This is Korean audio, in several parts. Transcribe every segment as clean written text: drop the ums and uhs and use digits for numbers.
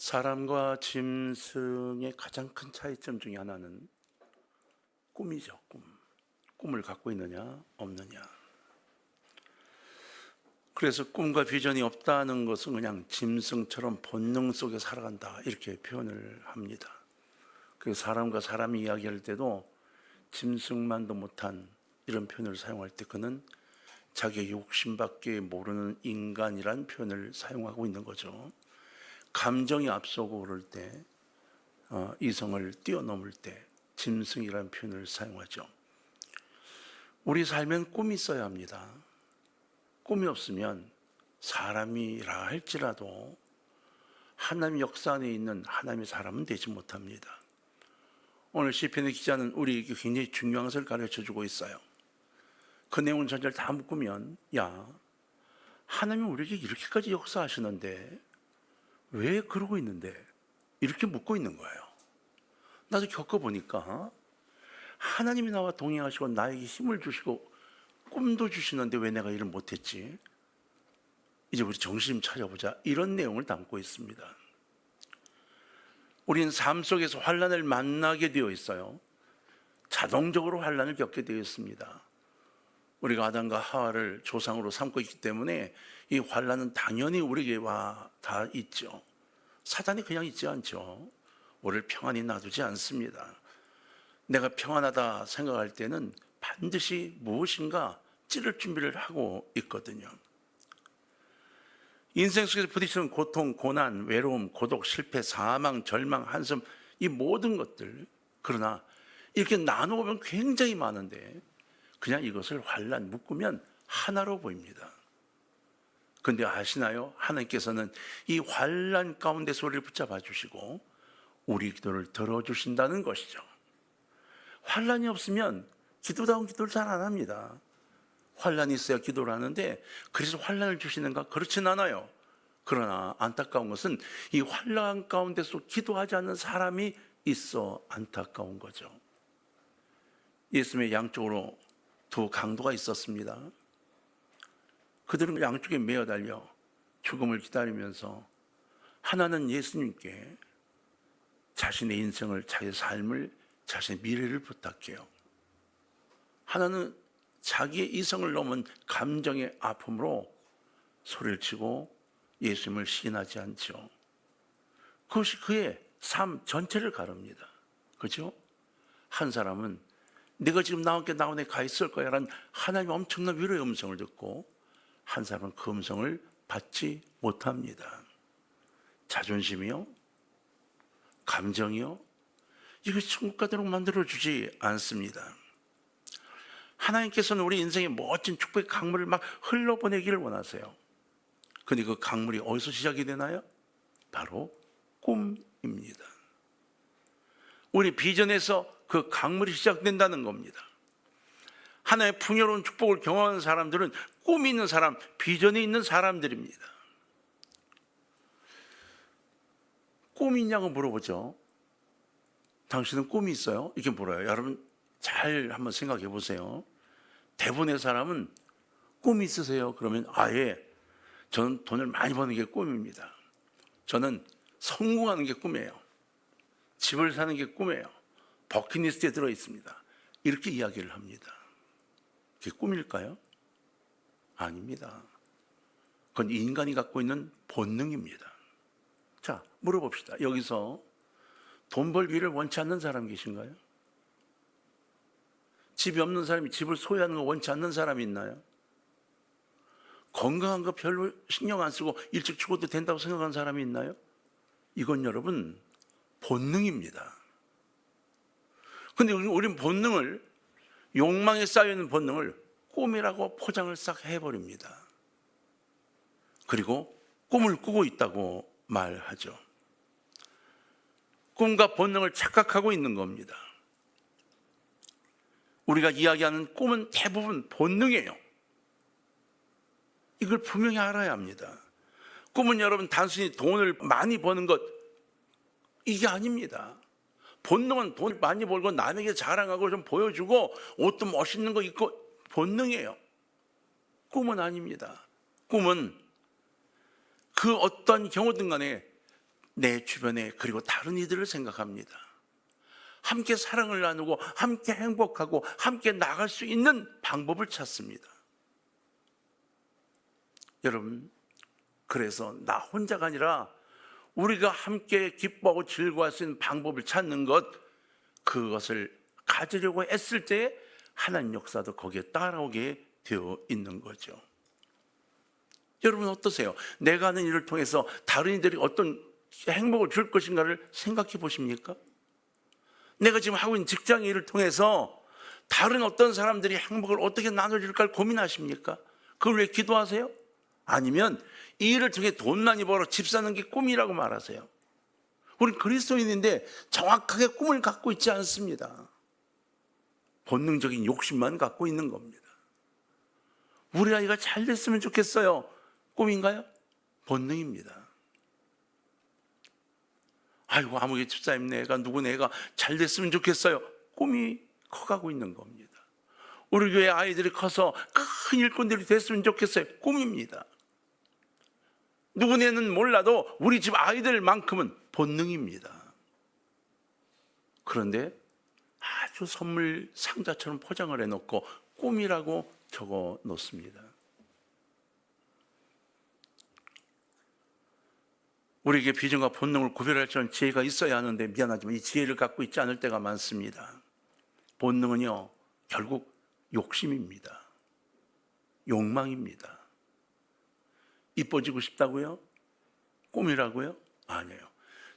사람과 짐승의 가장 큰 차이점 중에 하나는 꿈이죠. 꿈을 갖고 있느냐 없느냐. 그래서 꿈과 비전이 없다는 것은 그냥 짐승처럼 본능 속에 살아간다, 이렇게 표현을 합니다. 그래서 사람과 사람이 이야기할 때도 짐승만도 못한 이런 표현을 사용할 때 그는 자기의 욕심밖에 모르는 인간이란 표현을 사용하고 있는 거죠. 감정이 앞서고 그럴 때, 이성을 뛰어넘을 때 짐승이라는 표현을 사용하죠. 우리 삶엔 꿈이 있어야 합니다. 꿈이 없으면 사람이라 할지라도 하나님의 역사 안에 있는 하나님의 사람은 되지 못합니다. 오늘 시편의 기자는 우리에게 굉장히 중요한 것을 가르쳐주고 있어요. 그 내용을 전체를 다 묶으면, 야, 하나님이 우리에게 이렇게까지 역사하시는데 왜 그러고 있는데, 이렇게 묻고 있는 거예요. 나도 겪어보니까 하나님이 나와 동행하시고 나에게 힘을 주시고 꿈도 주시는데 왜 내가 일을 못했지? 이제 우리 정신 차려보자, 이런 내용을 담고 있습니다. 우리는 삶 속에서 환난을 만나게 되어 있어요. 자동적으로 환난을 겪게 되어 있습니다. 우리가 아담과 하와를 조상으로 삼고 있기 때문에 이 환난은 당연히 우리에게 와 다 있죠. 사단이 그냥 있지 않죠. 우리를 평안히 놔두지 않습니다. 내가 평안하다 생각할 때는 반드시 무엇인가 찌를 준비를 하고 있거든요. 인생 속에서 부딪히는 고통, 고난, 외로움, 고독, 실패, 사망, 절망, 한숨, 이 모든 것들, 그러나 이렇게 나눠보면 굉장히 많은데 그냥 이것을 환난 묶으면 하나로 보입니다. 근데 아시나요? 하나님께서는 이 환난 가운데서 우리를 붙잡아 주시고 우리 기도를 들어주신다는 것이죠. 환난이 없으면 기도다운 기도를 잘 안 합니다. 환난이 있어야 기도를 하는데, 그래서 환난을 주시는가? 그렇진 않아요. 그러나 안타까운 것은 이 환난 가운데서 기도하지 않는 사람이 있어 안타까운 거죠. 예수님의 양쪽으로 두 강도가 있었습니다. 그들은 양쪽에 매어 달려 죽음을 기다리면서 하나는 예수님께 자신의 인생을, 자기의 삶을, 자신의 미래를 부탁해요. 하나는 자기의 이성을 넘은 감정의 아픔으로 소리를 치고 예수님을 시인하지 않죠. 그것이 그의 삶 전체를 가릅니다. 그렇죠? 한 사람은 내가 지금 나와 내 가 있을 거야 라는 하나님의 엄청난 위로의 음성을 듣고, 한 사람은 그 음성을 받지 못합니다. 자존심이요, 감정이요, 이것이 천국 가도록 만들어주지 않습니다. 하나님께서는 우리 인생에 멋진 축복의 강물을 막 흘러보내기를 원하세요. 그런데 그 강물이 어디서 시작이 되나요? 바로 꿈입니다. 우리 비전에서 그 강물이 시작된다는 겁니다. 하나의 풍요로운 축복을 경험하는 사람들은 꿈이 있는 사람, 비전이 있는 사람들입니다. 꿈이 있냐고 물어보죠. 당신은 꿈이 있어요? 이렇게 물어요. 여러분 잘 한번 생각해 보세요. 대부분의 사람은 꿈이 있으세요? 그러면 예, 저는 돈을 많이 버는 게 꿈입니다. 저는 성공하는 게 꿈이에요. 집을 사는 게 꿈이에요. 버킷리스트에 들어 있습니다. 이렇게 이야기를 합니다. 그게 꿈일까요? 아닙니다. 그건 인간이 갖고 있는 본능입니다. 자, 물어봅시다. 여기서 돈 벌기를 원치 않는 사람 계신가요? 집이 없는 사람이 집을 소유하는 거 원치 않는 사람이 있나요? 건강한 거 별로 신경 안 쓰고 일찍 죽어도 된다고 생각하는 사람이 있나요? 이건 여러분 본능입니다. 근데 우리는 본능을, 욕망에 쌓여있는 본능을 꿈이라고 포장을 싹 해버립니다. 그리고 꿈을 꾸고 있다고 말하죠. 꿈과 본능을 착각하고 있는 겁니다. 우리가 이야기하는 꿈은 대부분 본능이에요. 이걸 분명히 알아야 합니다. 꿈은 여러분 단순히 돈을 많이 버는 것, 이게 아닙니다. 본능은 돈을 많이 벌고 남에게 자랑하고 좀 보여주고 옷도 멋있는 거 입고, 본능이에요. 꿈은 아닙니다. 꿈은 그 어떤 경우든 간에 내 주변에 그리고 다른 이들을 생각합니다. 함께 사랑을 나누고 함께 행복하고 함께 나갈 수 있는 방법을 찾습니다. 여러분, 그래서 나 혼자가 아니라 우리가 함께 기뻐하고 즐거워할 수 있는 방법을 찾는 것, 그것을 가지려고 애쓸 때 하나님 역사도 거기에 따라오게 되어 있는 거죠. 여러분 어떠세요? 내가 하는 일을 통해서 다른 이들이 어떤 행복을 줄 것인가를 생각해 보십니까? 내가 지금 하고 있는 직장의 일을 통해서 다른 어떤 사람들이 행복을 어떻게 나눠줄까 고민하십니까? 그걸 왜 기도하세요? 아니면 이 일을 통해 돈 많이 벌어 집 사는 게 꿈이라고 말하세요? 우리는 그리스도인인데 정확하게 꿈을 갖고 있지 않습니다. 본능적인 욕심만 갖고 있는 겁니다. 우리 아이가 잘 됐으면 좋겠어요. 꿈인가요? 본능입니다. 아이고 아무개 집사님 내가 누구 애가 잘 됐으면 좋겠어요. 꿈이 커가고 있는 겁니다. 우리 교회 아이들이 커서 큰 일꾼들이 됐으면 좋겠어요. 꿈입니다. 누구네는 몰라도 우리 집 아이들만큼은 본능입니다. 그런데 아주 선물 상자처럼 포장을 해놓고 꿈이라고 적어 놓습니다. 우리에게 비전과 본능을 구별할 줄 아는 지혜가 있어야 하는데 미안하지만 이 지혜를 갖고 있지 않을 때가 많습니다. 본능은요 결국 욕심입니다. 욕망입니다. 이뻐지고 싶다고요? 꿈이라고요? 아니에요.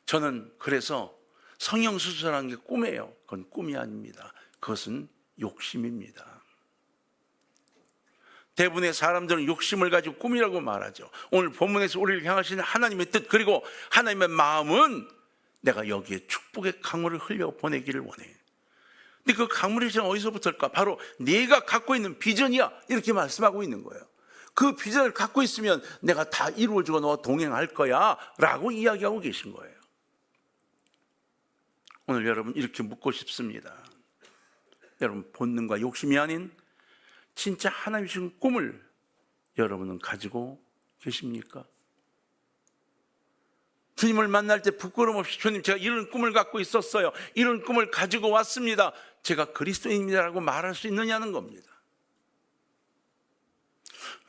저는 그래서 성형수술하는 게 꿈이에요. 그건 꿈이 아닙니다. 그것은 욕심입니다. 대부분의 사람들은 욕심을 가지고 꿈이라고 말하죠. 오늘 본문에서 우리를 향하시는 하나님의 뜻 그리고 하나님의 마음은 내가 여기에 축복의 강물을 흘려 보내기를 원해. 근데 그 강물이 지금 어디서부터일까? 바로 네가 갖고 있는 비전이야 이렇게 말씀하고 있는 거예요. 그 비전을 갖고 있으면 내가 다 이루어주고 너와 동행할 거야 라고 이야기하고 계신 거예요. 오늘 여러분 이렇게 묻고 싶습니다. 여러분 본능과 욕심이 아닌 진짜 하나님 주신 꿈을 여러분은 가지고 계십니까? 주님을 만날 때 부끄러움 없이 주님 제가 이런 꿈을 갖고 있었어요. 이런 꿈을 가지고 왔습니다. 제가 그리스도인이라고 말할 수 있느냐는 겁니다.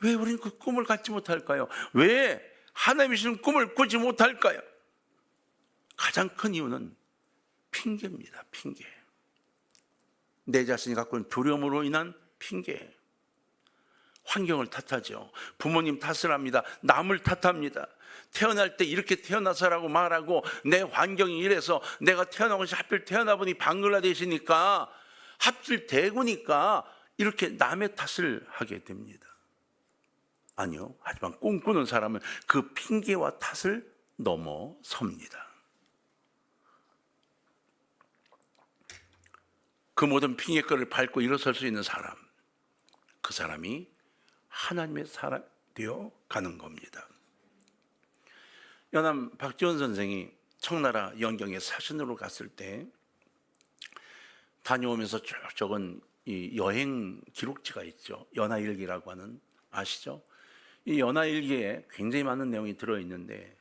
왜 우리는 그 꿈을 갖지 못할까요? 왜 하나님이 주신 꿈을 꾸지 못할까요? 가장 큰 이유는 핑계입니다. 핑계. 내 자신이 갖고 있는 두려움으로 인한 핑계. 환경을 탓하죠. 부모님 탓을 합니다. 남을 탓합니다. 태어날 때 이렇게 태어나서라고 말하고 내 환경이 이래서 내가 태어난 것이 하필 태어나보니 방글라데시니까 하필 대구니까 이렇게 남의 탓을 하게 됩니다. 아니요. 하지만 꿈꾸는 사람은 그 핑계와 탓을 넘어섭니다. 그 모든 핑계거리를 밟고 일어설 수 있는 사람, 그 사람이 하나님의 사람 되어 가는 겁니다. 연암 박지원 선생이 청나라 영경에 사신으로 갔을 때 다녀오면서 쭉 적은 이 여행 기록지가 있죠. 연하일기라고 하는, 아시죠? 이 연하일기에 굉장히 많은 내용이 들어있는데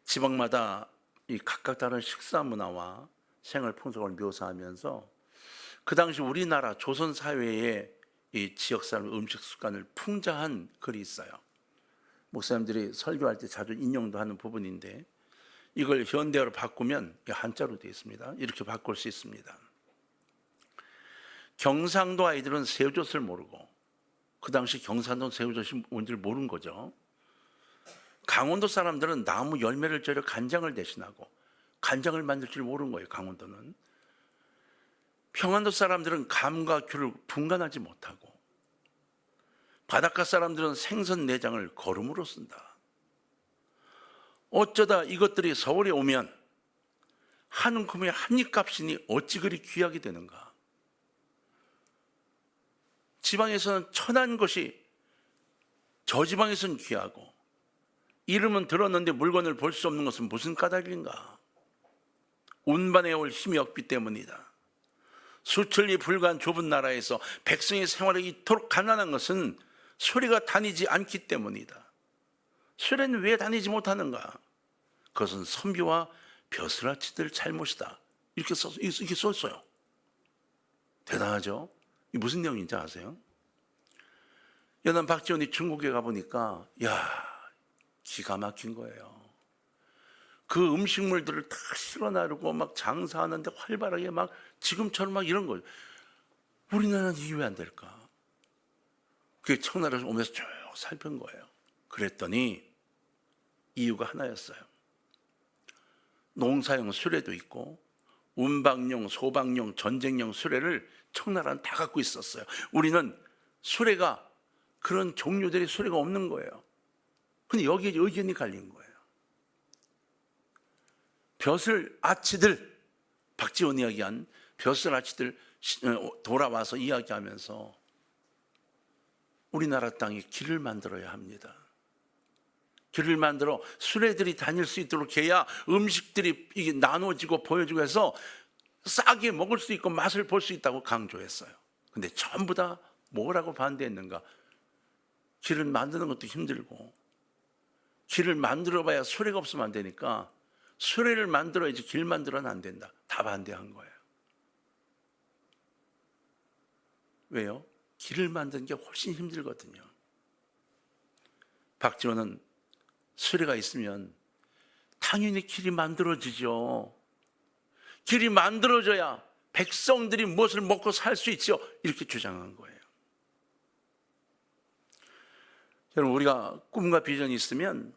지방마다 이 각각 다른 식사 문화와 생활 풍속을 묘사하면서 그 당시 우리나라 조선 사회의 이 지역 사람 음식 습관을 풍자한 글이 있어요. 목사님들이 설교할 때 자주 인용도 하는 부분인데 이걸 현대어로 바꾸면 한자로 되어 있습니다. 이렇게 바꿀 수 있습니다. 경상도 아이들은 새우젓을 모르고, 그 당시 경상도 새우젓이 뭔지를 모르는 거죠. 강원도 사람들은 나무 열매를 절여 간장을 대신하고 간장을 만들 줄 모르는 거예요. 강원도는. 평안도 사람들은 감과 귤을 분간하지 못하고, 바닷가 사람들은 생선 내장을 거름으로 쓴다. 어쩌다 이것들이 서울에 오면 한 움큼의 한 입값이니 어찌 그리 귀하게 되는가. 지방에서는 천한 것이 저지방에서는 귀하고, 이름은 들었는데 물건을 볼 수 없는 것은 무슨 까닭인가. 운반해 올 힘이 없기 때문이다. 수천리 불과한 좁은 나라에서 백성의 생활이 이토록 가난한 것은 수레가 다니지 않기 때문이다. 수레는 왜 다니지 못하는가? 그것은 선비와 벼슬아치들 잘못이다. 이렇게 썼어요. 대단하죠? 이 무슨 내용인지 아세요? 연한 박지원이 중국에 가보니까 기가 막힌 거예요. 그 음식물들을 다 실어 나르고 막 장사하는데 활발하게 막 지금처럼 막 이런 거예요. 우리나라는 이게 왜 안 될까? 그게 청나라에서 오면서 쭉 살핀 거예요. 그랬더니 이유가 하나였어요. 농사용 수레도 있고 운방용, 소방용, 전쟁용 수레를 청나라는 다 갖고 있었어요. 우리는 수레가 그런 종류들의 수레가 없는 거예요. 근데 여기에 의견이 갈린 거예요. 벼슬 아치들, 박지원 이야기한 벼슬 아치들 돌아와서 이야기하면서 우리나라 땅에 길을 만들어야 합니다. 길을 만들어 수레들이 다닐 수 있도록 해야 음식들이 이게 나눠지고 보여지고 해서 싸게 먹을 수 있고 맛을 볼 수 있다고 강조했어요. 근데 전부 다 뭐라고 반대했는가? 길을 만드는 것도 힘들고 길을 만들어 봐야 수레가 없으면 안 되니까 수레를 만들어야지 길 만들어는 안 된다. 다 반대한 거예요. 왜요? 길을 만드는 게 훨씬 힘들거든요. 박지원은 수레가 있으면 당연히 길이 만들어지죠. 길이 만들어져야 백성들이 무엇을 먹고 살 수 있죠. 이렇게 주장한 거예요. 여러분, 우리가 꿈과 비전이 있으면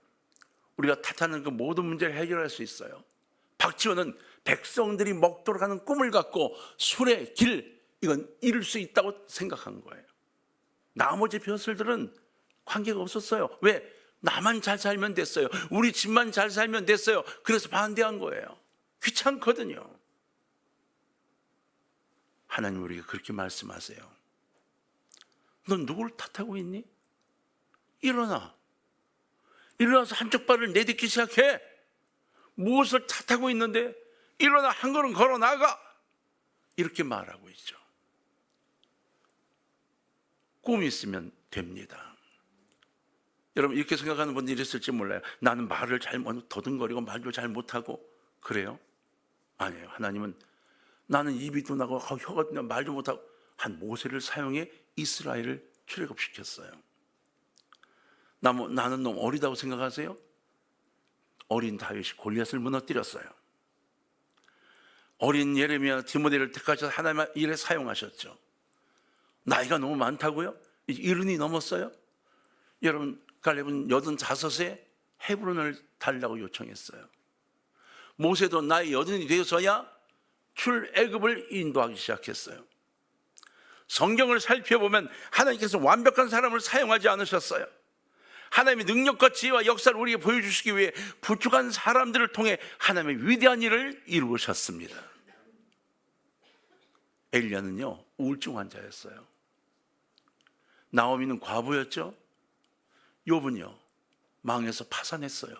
우리가 탓하는 그 모든 문제를 해결할 수 있어요. 박지원은 백성들이 먹도록 하는 꿈을 갖고 수레, 길, 이건 이룰 수 있다고 생각한 거예요. 나머지 벼슬들은 관계가 없었어요. 왜? 나만 잘 살면 됐어요. 우리 집만 잘 살면 됐어요. 그래서 반대한 거예요. 귀찮거든요. 하나님 우리에게 그렇게 말씀하세요. 넌 누구를 탓하고 있니? 일어나. 일어나서 한쪽 발을 내딛기 시작해. 무엇을 탓하고 있는데? 일어나 한 걸음 걸어 나가. 이렇게 말하고 있죠. 꿈이 있으면 됩니다. 여러분, 이렇게 생각하는 분들이 있을지 몰라요. 나는 말을 잘못 더듬거리고 말도 잘 못하고 그래요? 아니에요. 하나님은 나는 입이 둔하고 혀가 둔하고 말도 못하고 한 모세를 사용해 이스라엘을 출애굽시켰어요. 나는 너무 어리다고 생각하세요? 어린 다윗이 골리앗을 무너뜨렸어요. 어린 예레미야, 디모데를 택하셔서 하나님의 일에 사용하셨죠. 나이가 너무 많다고요? 이제 70이 넘었어요? 여러분, 갈렙은 85세 헤브론을 달라고 요청했어요. 모세도 나이 80이 되어서야 출애굽을 인도하기 시작했어요. 성경을 살펴보면 하나님께서 완벽한 사람을 사용하지 않으셨어요. 하나님의 능력과 지혜와 역사를 우리에게 보여주시기 위해 부족한 사람들을 통해 하나님의 위대한 일을 이루셨습니다. 엘리야는요, 우울증 환자였어요. 나오미는 과부였죠. 욥은요, 망해서 파산했어요.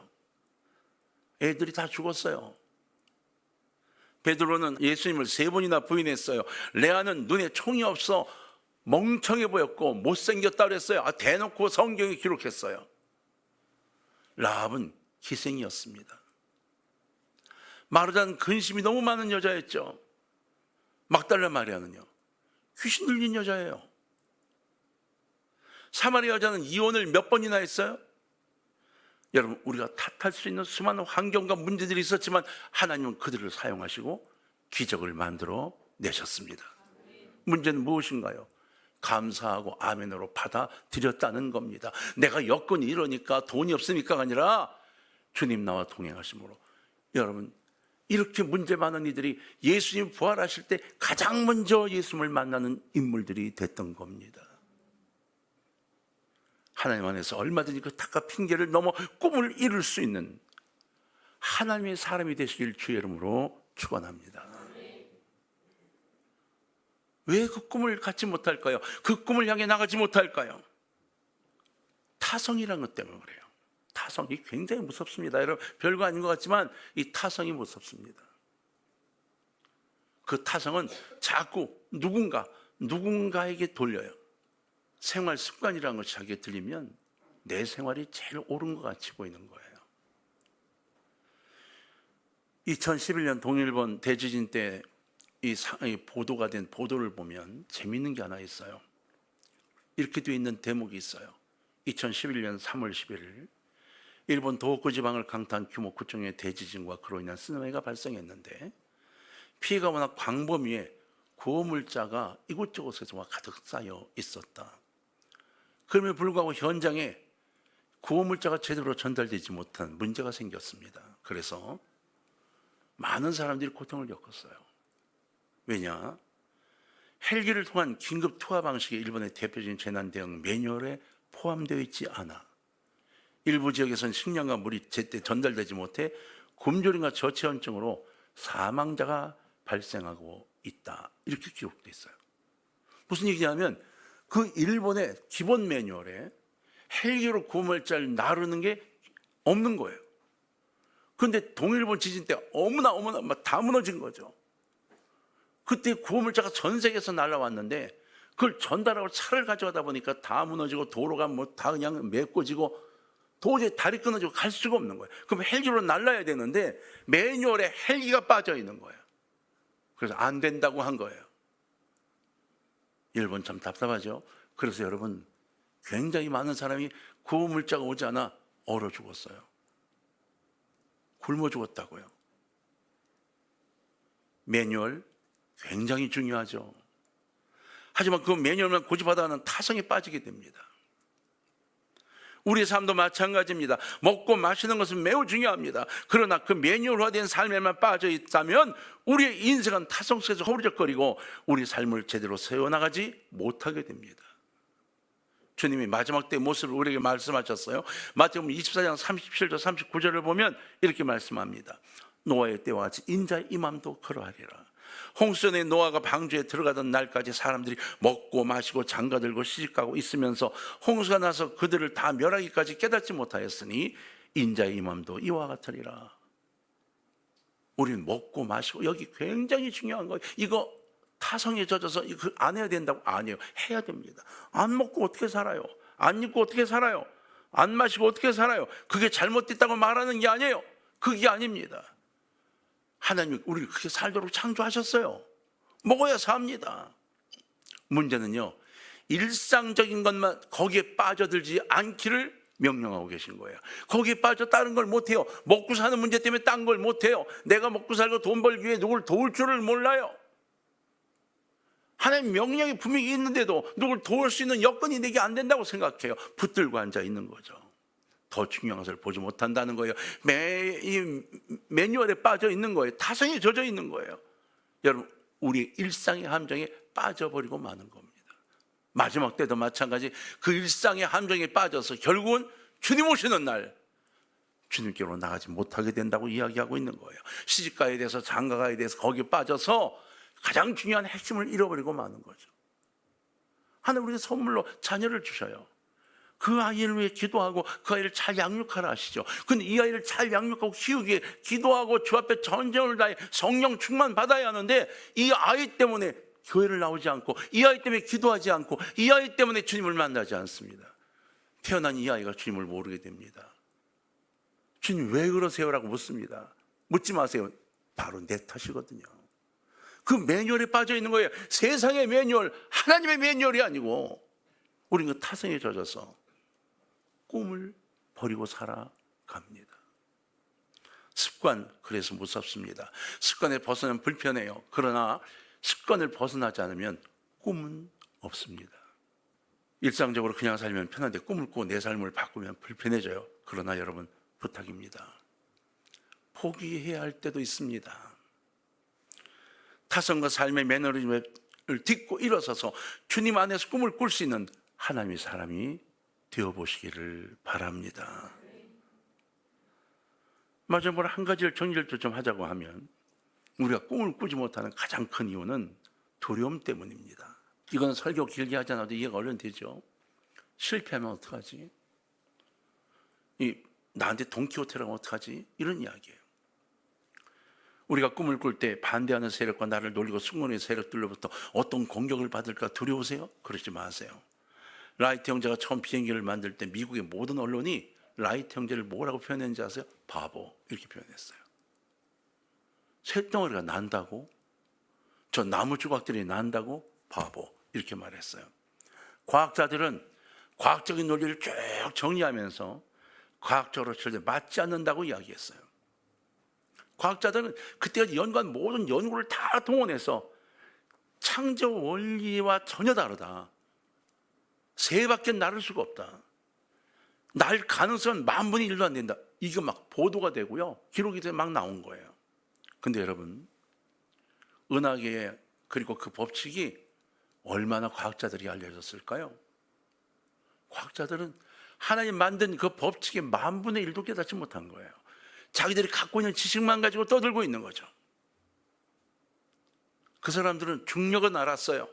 애들이 다 죽었어요. 베드로는 예수님을 3번이나 부인했어요. 레아는 눈에 총이 없어 멍청해 보였고 못생겼다 그랬어요. 대놓고 성경에 기록했어요. 라합은 희생이었습니다. 마르다는 근심이 너무 많은 여자였죠. 막달라 마리아는요, 귀신 들린 여자예요. 사마리아 여자는 이혼을 몇 번이나 했어요? 여러분, 우리가 탓할 수 있는 수많은 환경과 문제들이 있었지만 하나님은 그들을 사용하시고 기적을 만들어 내셨습니다. 문제는 무엇인가요? 감사하고 아멘으로 받아들였다는 겁니다. 내가 여건이 이러니까 돈이 없으니까가 아니라 주님 나와 동행하심으로. 여러분, 이렇게 문제 많은 이들이 예수님 부활하실 때 가장 먼저 예수님을 만나는 인물들이 됐던 겁니다. 하나님 안에서 얼마든지 그 탓과 핑계를 넘어 꿈을 이룰 수 있는 하나님의 사람이 되시길 주의 이름으로 축원합니다. 왜 그 꿈을 갖지 못할까요? 그 꿈을 향해 나가지 못할까요? 타성이라는 것 때문에 그래요. 타성이 굉장히 무섭습니다. 여러분, 별거 아닌 것 같지만 이 타성이 무섭습니다. 그 타성은 자꾸 누군가에게 돌려요. 생활 습관이라는 것이 자기에 들리면 내 생활이 제일 옳은 것 같이 보이는 거예요. 2011년 동일본 대지진 때 이 보도가 된 보도를 보면 재미있는 게 하나 있어요. 이렇게 되어 있는 대목이 있어요. 2011년 3월 11일 일본 도호쿠 지방을 강타한 규모 9.0의 대지진과 그로 인한 쓰나미가 발생했는데 피해가 워낙 광범위해 구호물자가 이곳저곳에서 가득 쌓여 있었다. 그럼에도 불구하고 현장에 구호물자가 제대로 전달되지 못한 문제가 생겼습니다. 그래서 많은 사람들이 고통을 겪었어요. 왜냐? 헬기를 통한 긴급 투하 방식이 일본의 대표적인 재난 대응 매뉴얼에 포함되어 있지 않아 일부 지역에서는 식량과 물이 제때 전달되지 못해 굶주림과 저체온증으로 사망자가 발생하고 있다. 이렇게 기록되어 있어요. 무슨 얘기냐면 그 일본의 기본 매뉴얼에 헬기로 구호물자를 나르는 게 없는 거예요. 그런데 동일본 지진 때 어머나 다 무너진 거죠. 그때 구호물자가 전 세계에서 날아왔는데 그걸 전달하고 차를 가져가다 보니까 다 무너지고 도로가 뭐 다 그냥 메꿔지고 도저히 다리 끊어지고 갈 수가 없는 거예요. 그럼 헬기로 날라야 되는데 매뉴얼에 헬기가 빠져 있는 거예요. 그래서 안 된다고 한 거예요. 일본 참 답답하죠. 그래서 여러분 굉장히 많은 사람이 구호물자가 오지 않아 얼어 죽었어요. 굶어 죽었다고요. 매뉴얼 굉장히 중요하죠. 하지만 그 매뉴얼만 고집하다가는 타성에 빠지게 됩니다. 우리 삶도 마찬가지입니다. 먹고 마시는 것은 매우 중요합니다. 그러나 그 매뉴얼화된 삶에만 빠져 있다면 우리의 인생은 타성 속에서 허우적거리고 우리 삶을 제대로 세워나가지 못하게 됩니다. 주님이 마지막 때의 모습을 우리에게 말씀하셨어요. 마태복음 24장 37절 39절을 보면 이렇게 말씀합니다. 노아의 때와 같이 인자의 임함도 그러하리라. 홍수전에 노아가 방주에 들어가던 날까지 사람들이 먹고 마시고 장가들고 시집가고 있으면서 홍수가 나서 그들을 다 멸하기까지 깨닫지 못하였으니 인자의 임함도 이와 같으리라. 우리는 먹고 마시고 여기 굉장히 중요한 거예요. 이거 타성에 젖어서 이거 안 해야 된다고? 아니에요. 해야 됩니다. 안 먹고 어떻게 살아요? 안 입고 어떻게 살아요? 안 마시고 어떻게 살아요? 그게 잘못됐다고 말하는 게 아니에요. 그게 아닙니다. 하나님이 우리를 그렇게 살도록 창조하셨어요. 먹어야 삽니다. 문제는요, 일상적인 것만 거기에 빠져들지 않기를 명령하고 계신 거예요. 거기에 빠져 다른 걸 못해요. 먹고 사는 문제 때문에 딴 걸 못해요. 내가 먹고 살고 돈 벌기 위해 누굴 도울 줄을 몰라요. 하나님 명령이 분명히 있는데도 누굴 도울 수 있는 여건이 내게 안 된다고 생각해요. 붙들고 앉아 있는 거죠. 더 중요한 것을 보지 못한다는 거예요. 이 매뉴얼에 빠져 있는 거예요. 타성에 젖어 있는 거예요. 여러분, 우리 일상의 함정에 빠져버리고 마는 겁니다. 마지막 때도 마찬가지. 그 일상의 함정에 빠져서 결국은 주님 오시는 날 주님께로 나가지 못하게 된다고 이야기하고 있는 거예요. 시집가에 대해서 장가가에 대해서 거기에 빠져서 가장 중요한 핵심을 잃어버리고 마는 거죠. 하나님 우리에게 선물로 자녀를 주셔요. 그 아이를 위해 기도하고 그 아이를 잘 양육하라 하시죠. 근데 이 아이를 잘 양육하고 키우기에 기도하고 주 앞에 전쟁을 다해 성령 충만 받아야 하는데 이 아이 때문에 교회를 나오지 않고 이 아이 때문에 기도하지 않고 이 아이 때문에 주님을 만나지 않습니다. 태어난 이 아이가 주님을 모르게 됩니다. 주님 왜 그러세요라고 묻습니다. 묻지 마세요. 바로 내 탓이거든요. 그 매뉴얼에 빠져 있는 거예요. 세상의 매뉴얼, 하나님의 매뉴얼이 아니고 우리는 그 타성에 젖어서 꿈을 버리고 살아갑니다. 습관, 그래서 무섭습니다. 습관에 벗어나면 불편해요. 그러나 습관을 벗어나지 않으면 꿈은 없습니다. 일상적으로 그냥 살면 편한데 꿈을 꾸고 내 삶을 바꾸면 불편해져요. 그러나 여러분 부탁입니다. 포기해야 할 때도 있습니다. 타성과 삶의 매너리즘을 딛고 일어서서 주님 안에서 꿈을 꿀 수 있는 하나님의 사람이 되어보시기를 바랍니다. 마지막으로 한 가지를 정리를 좀 하자고 하면 우리가 꿈을 꾸지 못하는 가장 큰 이유는 두려움 때문입니다. 이건 설교 길게 하지 않아도 이해가 얼른 되죠. 실패하면 어떡하지? 나한테 돈키호테라고 어떡하지? 이런 이야기예요. 우리가 꿈을 꿀 때 반대하는 세력과 나를 놀리고 숙문의 세력들로부터 어떤 공격을 받을까 두려우세요? 그러지 마세요. 라이트 형제가 처음 비행기를 만들 때 미국의 모든 언론이 라이트 형제를 뭐라고 표현했는지 아세요? 바보, 이렇게 표현했어요. 쇳덩어리가 난다고? 저 나무 조각들이 난다고? 바보. 이렇게 말했어요. 과학자들은 과학적인 논리를 쭉 정리하면서 과학적으로 절대 맞지 않는다고 이야기했어요. 과학자들은 그때까지 연구한 모든 연구를 다 동원해서 창조 원리와 전혀 다르다. 새밖에 날을 수가 없다. 날 가능성은 10,000분의 1도 안 된다. 이게 막 보도가 되고요. 기록이 막 나온 거예요. 근데 여러분, 은하계 그리고 그 법칙이 얼마나 과학자들이 알려졌을까요? 과학자들은 하나님 만든 그 법칙의 10,000분의 1도 깨닫지 못한 거예요. 자기들이 갖고 있는 지식만 가지고 떠들고 있는 거죠. 그 사람들은 중력은 알았어요.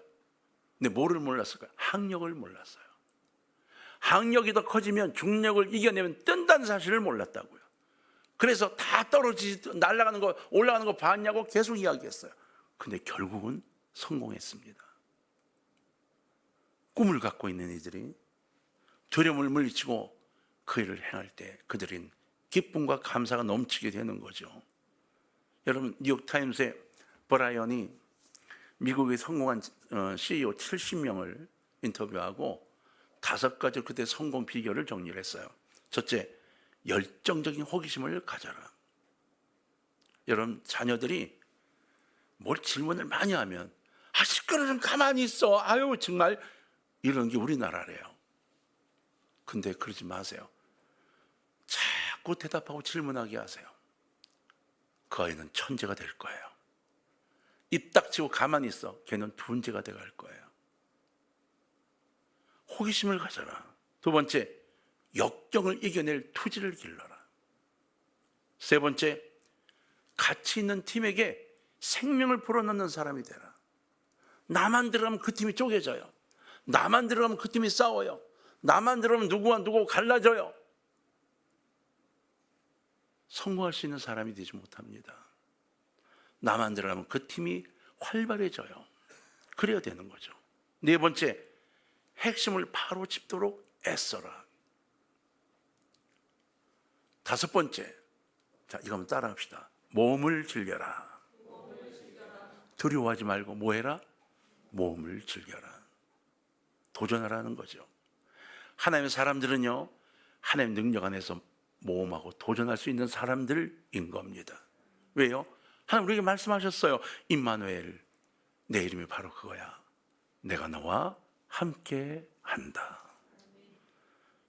근데 뭐를 몰랐을까요? 학력을 몰랐어요. 학력이 더 커지면 중력을 이겨내면 뜬다는 사실을 몰랐다고요. 그래서 다 날아가는 거, 올라가는 거 봤냐고 계속 이야기했어요. 근데 결국은 성공했습니다. 꿈을 갖고 있는 이들이 두려움을 물리치고 그 일을 행할 때 그들은 기쁨과 감사가 넘치게 되는 거죠. 여러분, 뉴욕타임스의 브라이언이 미국의 성공한 CEO 70명을 인터뷰하고 5가지 그때 성공 비결을 정리를 했어요. 첫째, 열정적인 호기심을 가져라. 여러분, 자녀들이 뭘 질문을 많이 하면 시끄러워 좀 가만히 있어. 아유 정말 이런 게 우리나라래요. 근데 그러지 마세요. 자꾸 대답하고 질문하게 하세요. 그 아이는 천재가 될 거예요. 입 닥치고 가만히 있어. 걔는 분재가 돼갈 거예요. 호기심을 가져라. 두 번째, 역경을 이겨낼 투지를 길러라. 세 번째, 가치 있는 팀에게 생명을 불어넣는 사람이 되라. 나만 들어가면 그 팀이 쪼개져요. 나만 들어가면 그 팀이 싸워요. 나만 들어가면 누구와 누구 갈라져요. 성공할 수 있는 사람이 되지 못합니다. 나만 들어가면 그 팀이 활발해져요. 그래야 되는 거죠. 네 번째, 핵심을 바로 짚도록 애써라. 다섯 번째, 자, 이거 한번 따라합시다. 몸을 즐겨라. 두려워하지 말고 뭐 해라? 몸을 즐겨라. 도전하라는 거죠. 하나님의 사람들은요, 하나님의 능력 안에서 모험하고 도전할 수 있는 사람들인 겁니다. 왜요? 하나님 우리에게 말씀하셨어요. 임마누엘, 내 이름이 바로 그거야. 내가 너와 함께 한다.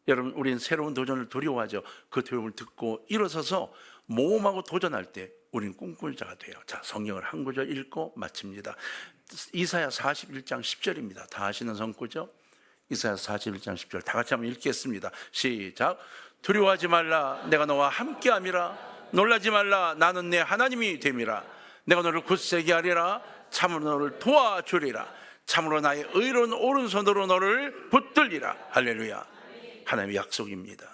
여러분, 우리는 새로운 도전을 두려워하죠. 그 두려움을 듣고 일어서서 모험하고 도전할 때 우리는 꿈꾸는 자가 돼요. 자, 성경을 한 구절 읽고 마칩니다. 이사야 41장 10절입니다. 다 아시는 성구죠? 이사야 41장 10절 다 같이 한번 읽겠습니다. 시작. 두려워하지 말라. 내가 너와 함께함이라. 놀라지 말라. 나는 내 하나님이 됨이라. 내가 너를 굳세게 하리라. 참으로 너를 도와주리라. 참으로 나의 의로운 오른손으로 너를 붙들리라. 할렐루야. 하나님의 약속입니다.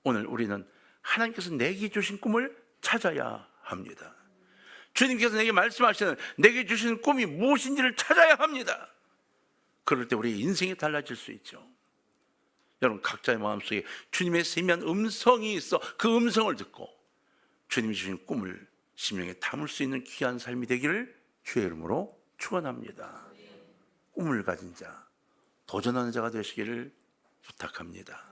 오늘 우리는 하나님께서 내게 주신 꿈을 찾아야 합니다. 주님께서 내게 말씀하시는 내게 주신 꿈이 무엇인지를 찾아야 합니다. 그럴 때 우리의 인생이 달라질 수 있죠. 여러분, 각자의 마음속에 주님의 세미한 음성이 있어 그 음성을 듣고 주님이 주신 꿈을 심령에 담을 수 있는 귀한 삶이 되기를 주의 이름으로 축원합니다. 꿈을 가진 자, 도전하는 자가 되시기를 부탁합니다.